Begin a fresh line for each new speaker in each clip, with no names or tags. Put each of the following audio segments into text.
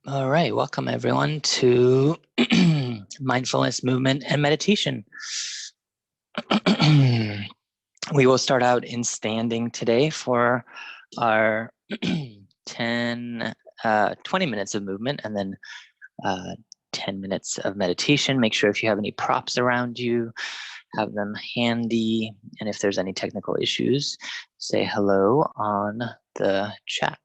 All right, welcome everyone to mindfulness, movement, and meditation. We will start out in standing today for our 20 minutes of movement and then 10 minutes of meditation. Make sure if you have any props around you, have them handy. And if there's any technical issues, say hello on the chat.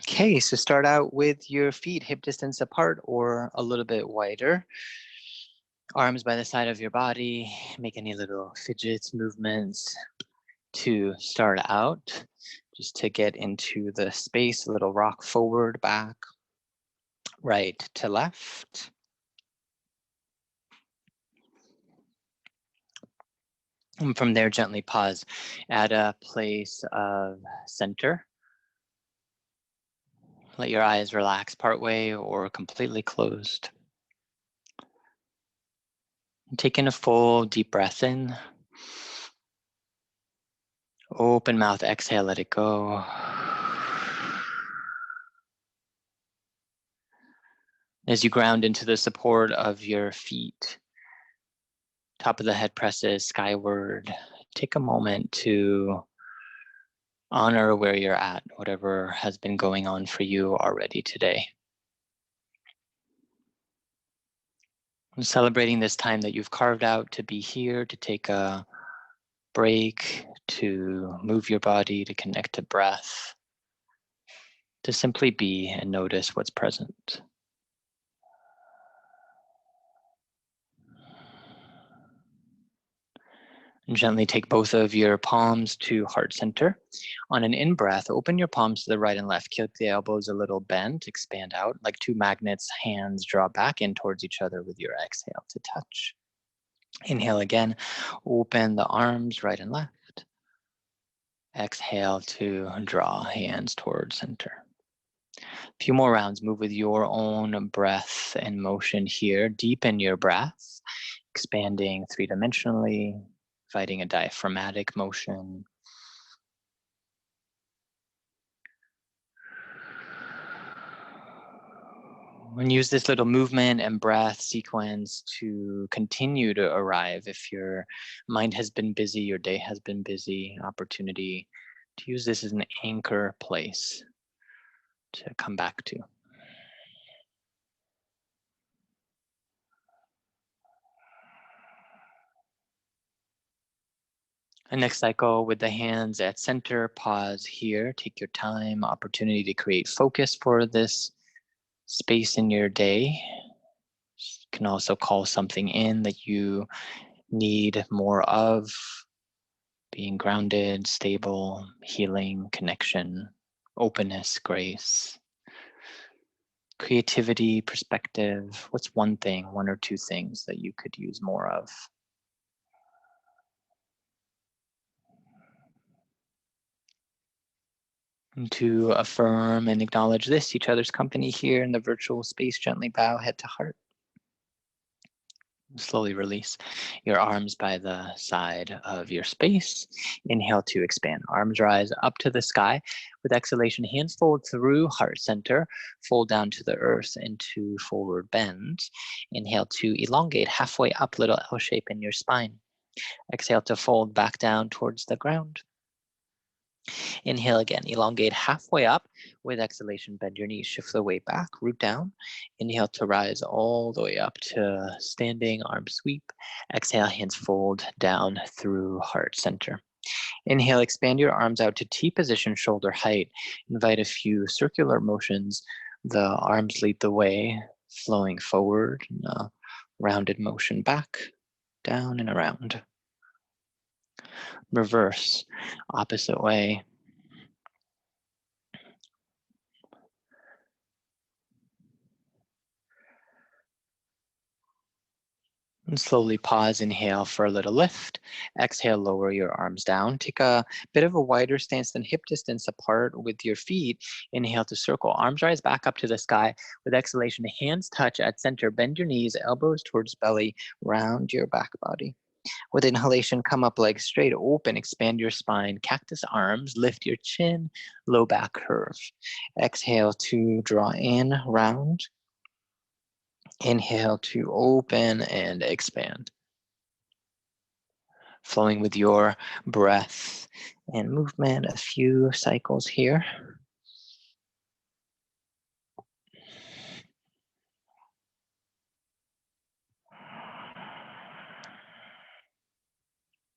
Okay, so start out with your feet hip distance apart or a little bit wider. Arms by the side of your body. Make any little fidgets, movements to start out. Just to get into the space, a little rock forward, back, right to left. And from there, gently pause at a place of center. Let your eyes relax partway or completely closed. Take in a full deep breath in. Open mouth, exhale, let it go. As you ground into the support of your feet, top of the head presses skyward, take a moment to honor where you're at, whatever has been going on for you already today. And celebrating this time that you've carved out to be here, to take a break, to move your body, to connect to breath, to simply be and notice what's present. And gently take both of your palms to heart center. On an in-breath, open your palms to the right and left. Keep the elbows a little bent, expand out. Like two magnets, hands draw back in towards each other with your exhale to touch. Inhale again, open the arms right and left. Exhale to draw hands towards center. A few more rounds, move with your own breath and motion here. Deepen your breath, expanding three-dimensionally, inviting a diaphragmatic motion. And use this little movement and breath sequence to continue to arrive. If your mind has been busy, your day has been busy, opportunity to use this as an anchor place to come back to. And next cycle with the hands at center, pause here, take your time, opportunity to create focus for this space in your day. You can also call something in that you need more of, being grounded, stable, healing, connection, openness, grace, creativity, perspective. What's one thing, one or two things that you could use more of? And to affirm and acknowledge this, each other's company here in the virtual space, gently bow head to heart. Slowly release your arms by the side of your space. Inhale to expand. Arms rise up to the sky. With exhalation, hands fold through heart center. Fold down to the earth into forward bend. Inhale to elongate halfway up, little L shape in your spine. Exhale to fold back down towards the ground. Inhale again, elongate halfway up. With exhalation, bend your knees, shift the weight back, root down. Inhale to rise all the way up to standing, arm sweep. Exhale, hands fold down through heart center. Inhale, expand your arms out to T position, shoulder height. Invite a few circular motions. The arms lead the way, flowing forward, in a rounded motion back, down and around. Reverse, opposite way. And slowly pause, inhale for a little lift. Exhale, lower your arms down. Take a bit of a wider stance than hip distance apart with your feet. Inhale to circle. Arms rise back up to the sky. With exhalation, hands touch at center. Bend your knees, elbows towards belly, round your back body. With inhalation, come up legs straight, open, expand your spine, cactus arms, lift your chin, low back curve. Exhale to draw in, round. Inhale to open and expand. Flowing with your breath and movement, a few cycles here.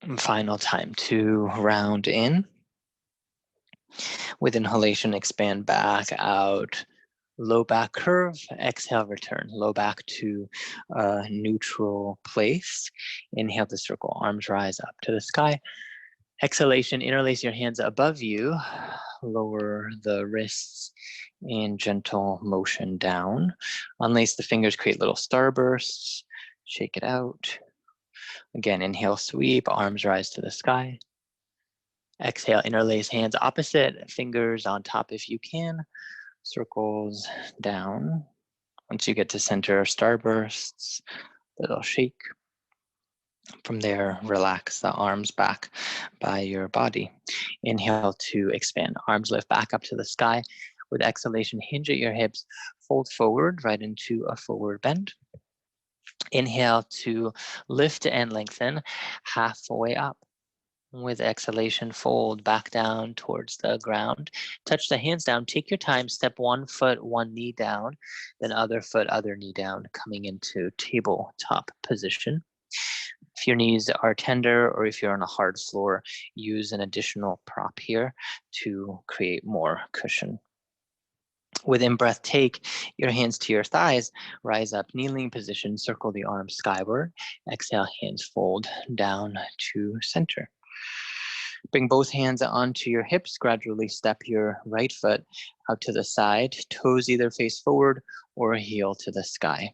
And final time to round in. With inhalation, expand back out. Low back curve, exhale, return. Low back to a neutral place. Inhale to circle, arms rise up to the sky. Exhalation, interlace your hands above you. Lower the wrists in gentle motion down. Unlace the fingers, create little starbursts. Shake it out. Again, inhale, sweep, arms rise to the sky. Exhale, interlace hands opposite, fingers on top if you can. Circles down. Once you get to center, starbursts, little shake. From there, relax the arms back by your body. Inhale to expand. Arms lift back up to the sky. With exhalation, hinge at your hips, fold forward right into a forward bend. Inhale to lift and lengthen, halfway up. With exhalation, fold back down towards the ground. Touch the hands down. Take your time. Step 1 foot, 1 knee down. Then other foot, other knee down, coming into tabletop position. If your knees are tender or if you're on a hard floor, use an additional prop here to create more cushion. With in-breath, take your hands to your thighs, rise up, kneeling position, circle the arms skyward. Exhale, hands fold down to center. Bring both hands onto your hips. Gradually step your right foot out to the side, toes either face forward or heel to the sky.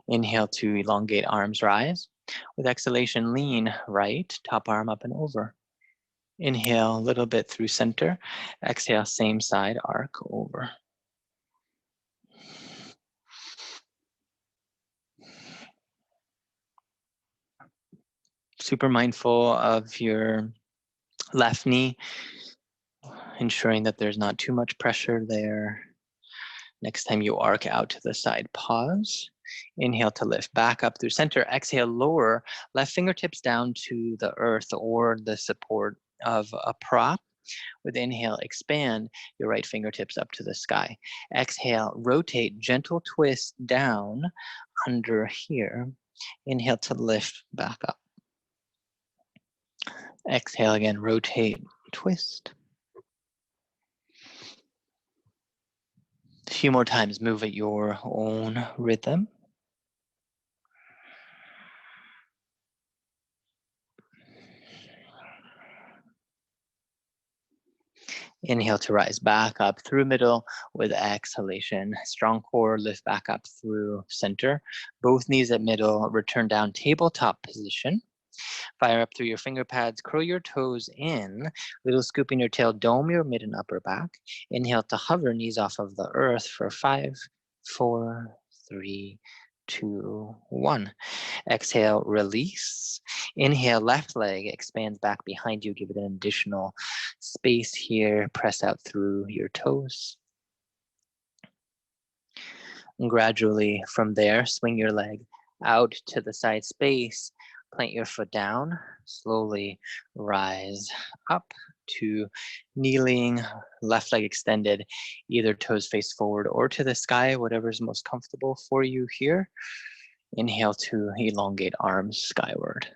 Inhale to elongate, arms rise. With exhalation, lean right, top arm up and over. Inhale a little bit through center. Exhale, same side, arc over. Super mindful of your left knee, ensuring that there's not too much pressure there. Next time you arc out to the side, pause. Inhale to lift back up through center. Exhale, lower left fingertips down to the earth or the support of a prop. With inhale, expand your right fingertips up to the sky. Exhale, rotate, gentle twist down under here. Inhale to lift back up. Exhale again, rotate, twist. A few more times, move at your own rhythm. Inhale to rise back up through middle with exhalation. Strong core, lift back up through center. Both knees at middle, return down tabletop position. Fire up through your finger pads, curl your toes in, little scoop in your tail, dome your mid and upper back. Inhale to hover, knees off of the earth for 5, 4, 3, 2, 1. Exhale, release. Inhale, left leg expands back behind you. Give it an additional space here. Press out through your toes. And gradually from there, swing your leg out to the side space. Plant your foot down. Slowly rise up to kneeling, left leg extended, either toes face forward or to the sky, whatever is most comfortable for you here. Inhale to elongate, arms skyward.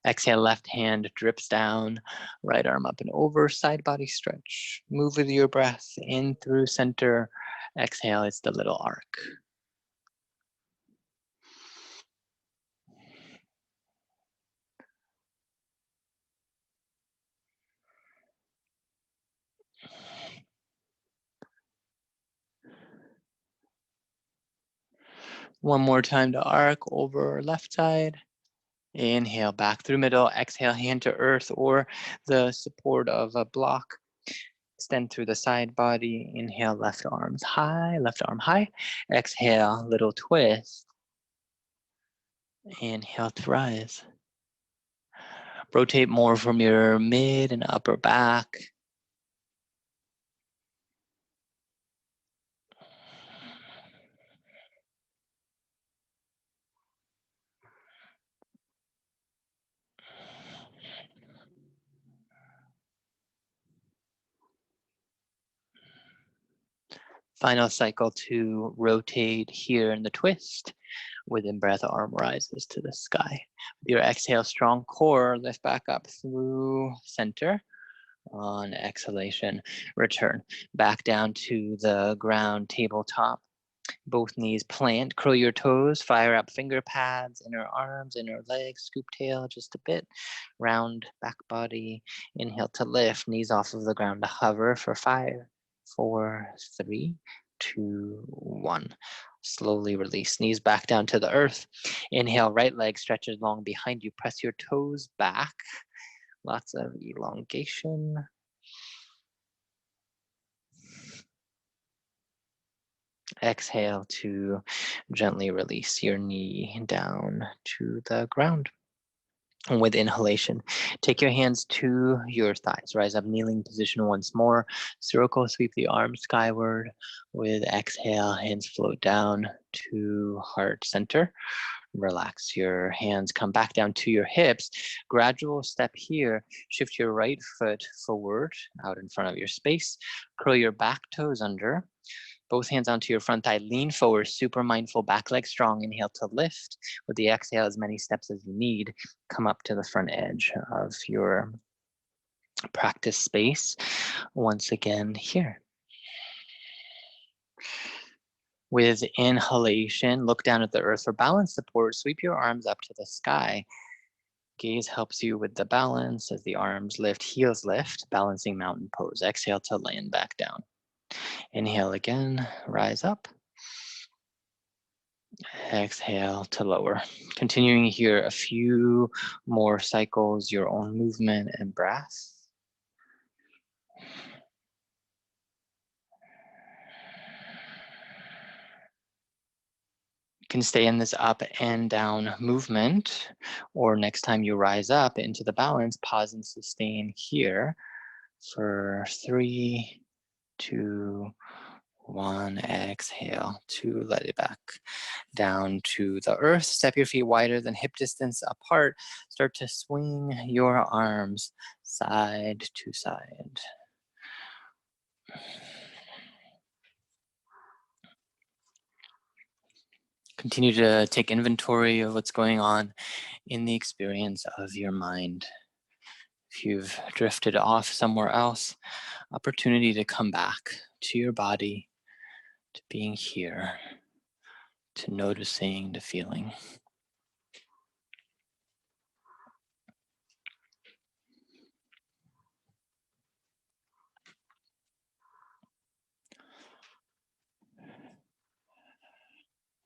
Exhale, left hand drips down, right arm up and over, side body stretch. Move with your breath in through center. Exhale, it's the little arc. One more time to arc over left side. Inhale, back through middle. Exhale, hand to earth or the support of a block. Extend through the side body. Inhale, left arms high, left arm high. Exhale, little twist. Inhale to rise. Rotate more from your mid and upper back. Final cycle to rotate here in the twist. With in-breath, arm rises to the sky. With your exhale, strong core, lift back up through center. On exhalation, return back down to the ground, tabletop. Both knees plant, curl your toes, fire up finger pads, inner arms, inner legs, scoop tail just a bit, round back body. Inhale to lift, knees off of the ground to hover for 5, 4, 3, 2, 1. Slowly release, knees back down to the earth. Inhale, right leg stretches long behind you. Press your toes back. Lots of elongation. Exhale to gently release your knee down to the ground. And with inhalation, take your hands to your thighs. Rise up, kneeling position once more. Circle, sweep the arms skyward. With exhale, hands float down to heart center. Relax your hands, come back down to your hips. Gradual step here. Shift your right foot forward, out in front of your space. Curl your back toes under. Both hands onto your front thigh, lean forward, super mindful, back leg strong. Inhale to lift. With the exhale, as many steps as you need, come up to the front edge of your practice space. Once again, here. With inhalation, look down at the earth for balance support. Sweep your arms up to the sky. Gaze helps you with the balance as the arms lift, heels lift, balancing mountain pose. Exhale to land back down. Inhale again, rise up. Exhale to lower. Continuing here a few more cycles, your own movement and breath. You can stay in this up and down movement, or next time you rise up into the balance, pause and sustain here for 3, 2, 1. Exhale to let it back down to the earth. Step your feet wider than hip distance apart. Start to swing your arms side to side. Continue to take inventory of what's going on in the experience of your mind. If you've drifted off somewhere else, opportunity to come back to your body, to being here, to noticing, to feeling.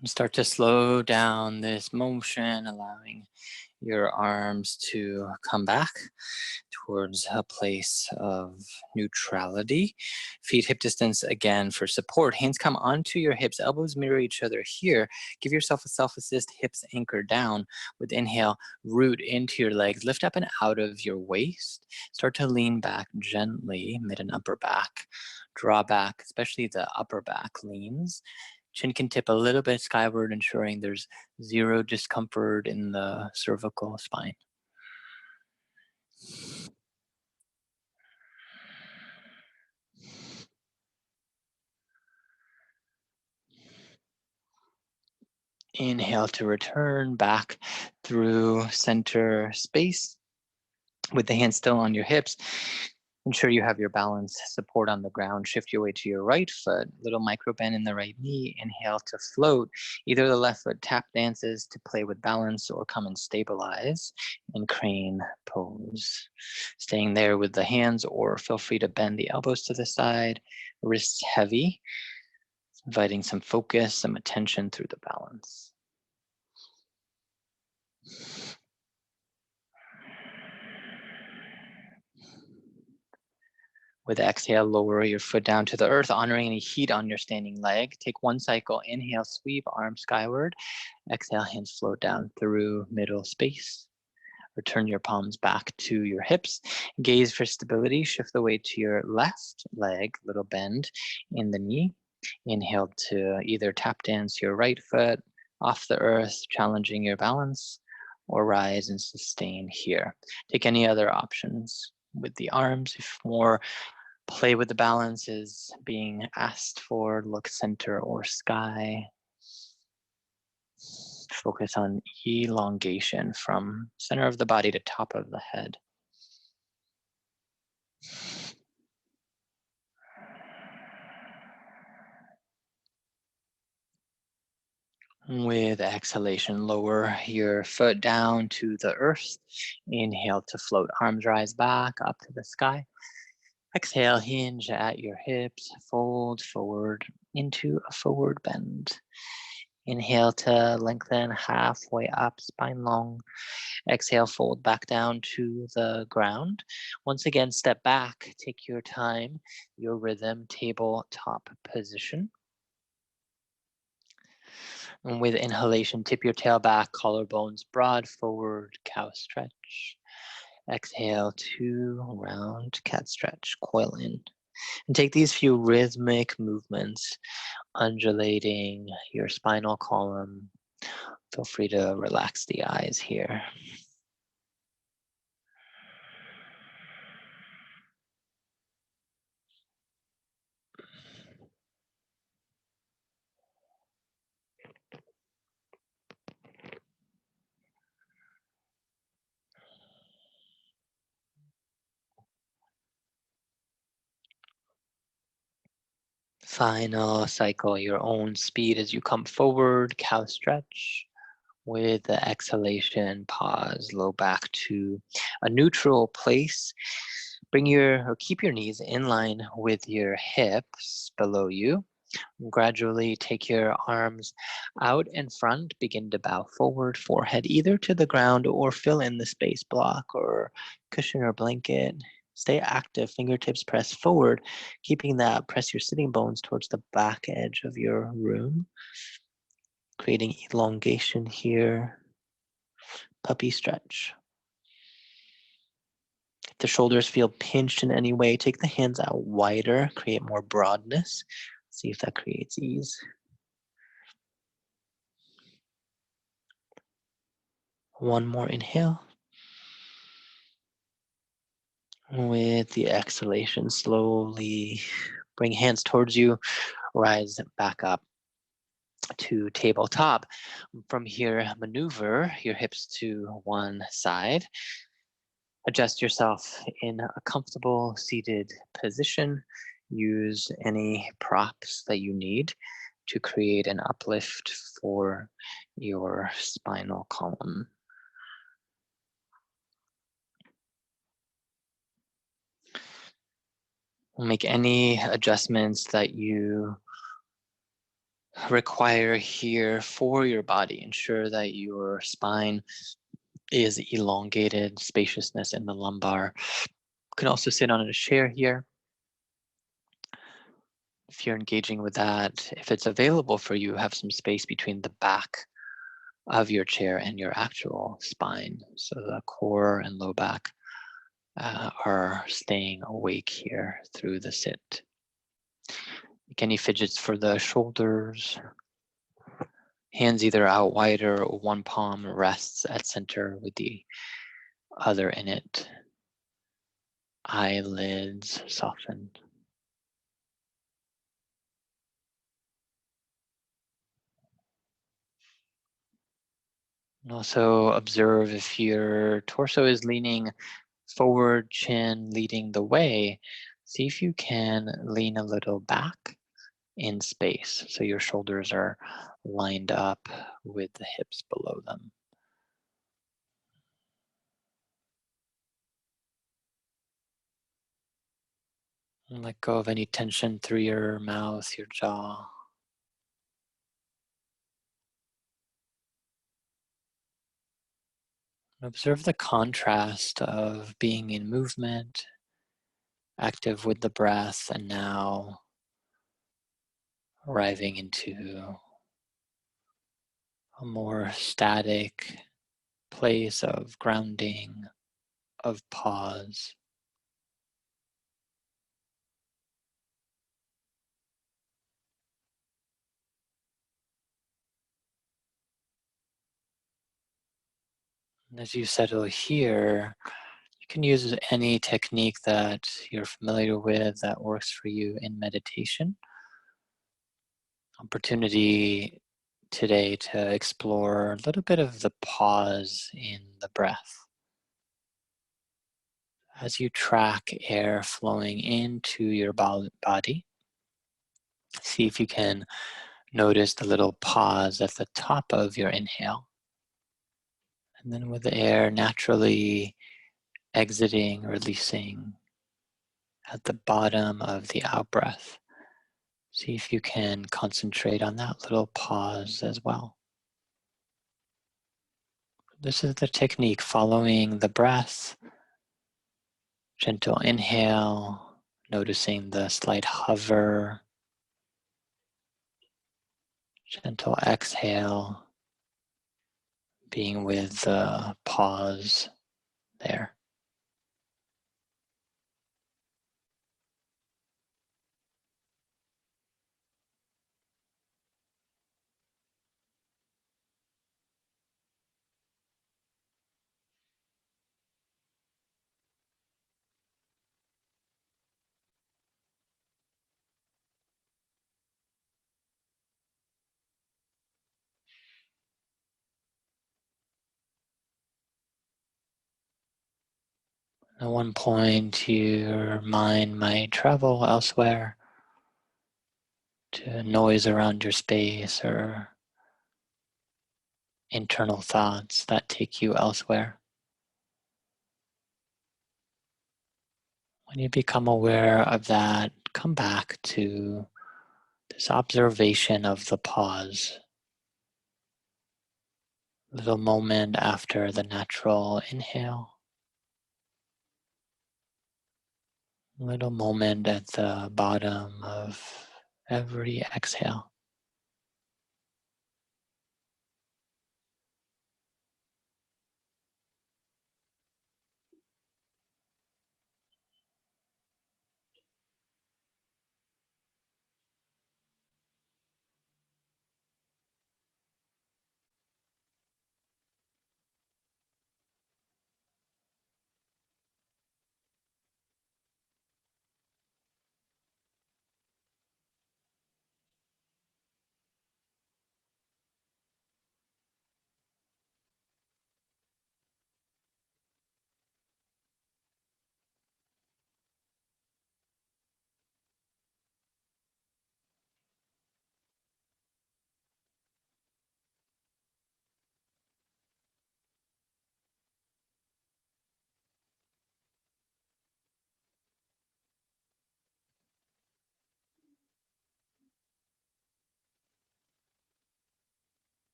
And start to slow down this motion, allowing your arms to come back towards a place of neutrality. Feet hip distance again for support. Hands come onto your hips, elbows mirror each other here. Give yourself a self-assist, hips anchor down. With inhale, root into your legs, lift up and out of your waist. Start to lean back gently, mid and upper back. Draw back, especially the upper back leans. Chin can tip a little bit skyward, ensuring there's zero discomfort in the cervical spine. Inhale to return back through center space with the hands still on your hips. Ensure you have your balance support on the ground. Shift your weight to your right foot. Little micro bend in the right knee. Inhale to float. Either the left foot tap dances to play with balance or come and stabilize in crane pose. Staying there with the hands, or feel free to bend the elbows to the side, wrists heavy, inviting some focus, some attention through the balance. With exhale, lower your foot down to the earth, honoring any heat on your standing leg. Take one cycle. Inhale, sweep, arms skyward. Exhale, hands float down through middle space. Return your palms back to your hips. Gaze for stability. Shift the weight to your left leg, little bend in the knee. Inhale to either tap dance your right foot off the earth, challenging your balance, or rise and sustain here. Take any other options with the arms. If more play with the balance is being asked for, look center or sky. Focus on elongation from center of the body to top of the head. With exhalation, lower your foot down to the earth. Inhale to float, arms rise back up to the sky. Exhale, hinge at your hips, fold forward into a forward bend. Inhale to lengthen halfway up, spine long. Exhale, fold back down to the ground. Once again, step back, take your time, your rhythm, tabletop position. And with inhalation, tip your tail back, collarbones broad, forward, cow stretch. Exhale to round cat stretch, coil in. And take these few rhythmic movements, undulating your spinal column. Feel free to relax the eyes here. Final cycle, your own speed as you come forward, cow stretch. With the exhalation, pause, low back to a neutral place. Keep your knees in line with your hips below you. Gradually take your arms out in front. Begin to bow forward, forehead either to the ground or fill in the space block or cushion or blanket. Stay active, fingertips press forward, keeping that, press your sitting bones towards the back edge of your room, creating elongation here. Puppy stretch. If the shoulders feel pinched in any way, take the hands out wider, create more broadness. See if that creates ease. One more inhale. With the exhalation, slowly bring hands towards you, rise back up to tabletop. From here, maneuver your hips to one side. Adjust yourself in a comfortable seated position. Use any props that you need to create an uplift for your spinal column. Make any adjustments that you require here for your body. Ensure that your spine is elongated, spaciousness in the lumbar. You can also sit on a chair here if you're engaging with that. If it's available for you, have some space between the back of your chair and your actual spine. So the core and low back are staying awake here through the sit. Make any fidgets for the shoulders. Hands either out wider or one palm rests at center with the other in it. Eyelids softened. And also observe if your torso is leaning forward, chin leading the way. See if you can lean a little back in space so your shoulders are lined up with the hips below them. And let go of any tension through your mouth, your jaw. Observe the contrast of being in movement, active with the breath, and now arriving into a more static place of grounding, of pause. And as you settle here, you can use any technique that you're familiar with that works for you in meditation. Opportunity today to explore a little bit of the pause in the breath. As you track air flowing into your body, see if you can notice the little pause at the top of your inhale. And then with the air naturally exiting, releasing at the bottom of the out breath. See if you can concentrate on that little pause as well. This is the technique, following the breath. Gentle inhale, noticing the slight hover. Gentle exhale, being with the pause there. At one point, your mind might travel elsewhere to noise around your space or internal thoughts that take you elsewhere. When you become aware of that, come back to this observation of the pause. Little moment after the natural inhale. Little moment at the bottom of every exhale.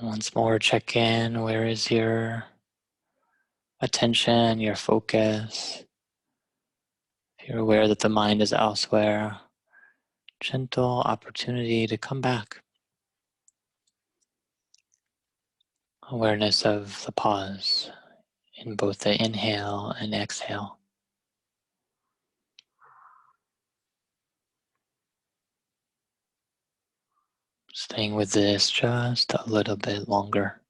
Once more, check in. Where is your attention, your focus? If you're aware that the mind is elsewhere, gentle opportunity to come back. Awareness of the pause in both the inhale and exhale. Staying with this just a little bit longer.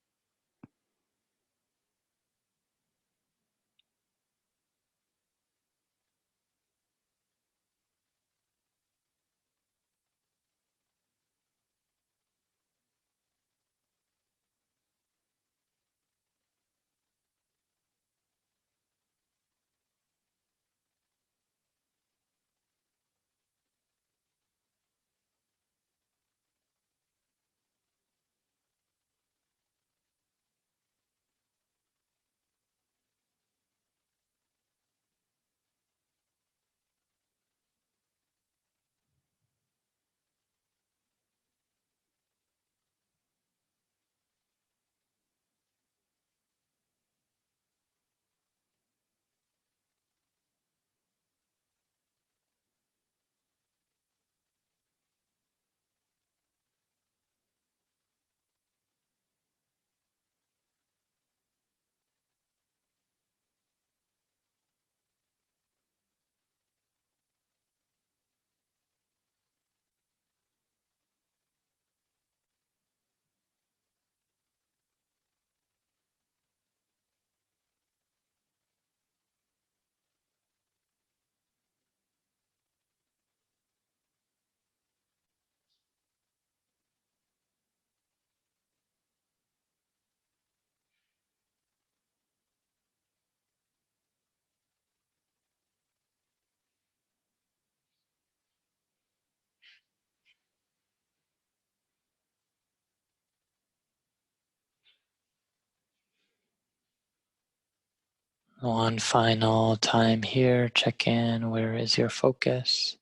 One final time here, check in. Where is your focus?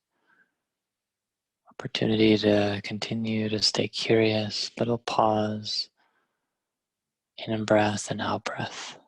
Opportunity to continue to stay curious. Little pause. In breath and out breath.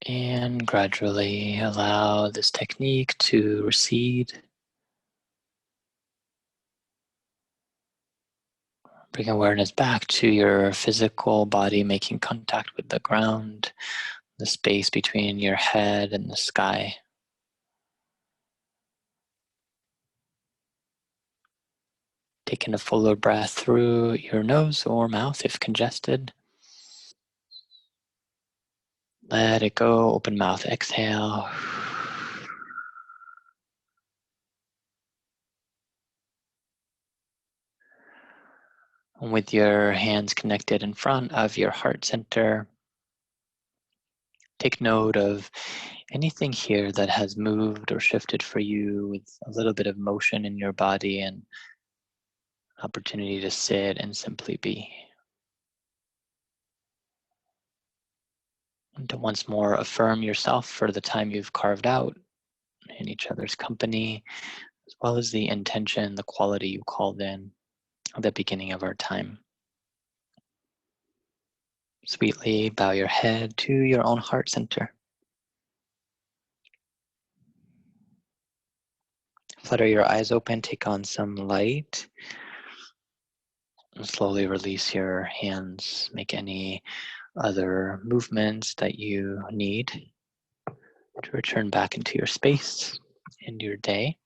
And gradually allow this technique to recede. Bring awareness back to your physical body, making contact with the ground, the space between your head and the sky. Taking a fuller breath through your nose or mouth if congested. Let it go. Open mouth. Exhale. And with your hands connected in front of your heart center, take note of anything here that has moved or shifted for you with a little bit of motion in your body and opportunity to sit and simply be. And to once more affirm yourself for the time you've carved out in each other's company, as well as the intention, the quality you called in at the beginning of our time. Sweetly bow your head to your own heart center. Flutter your eyes open, take on some light, and slowly release your hands. Make any other movements that you need to return back into your space and your day.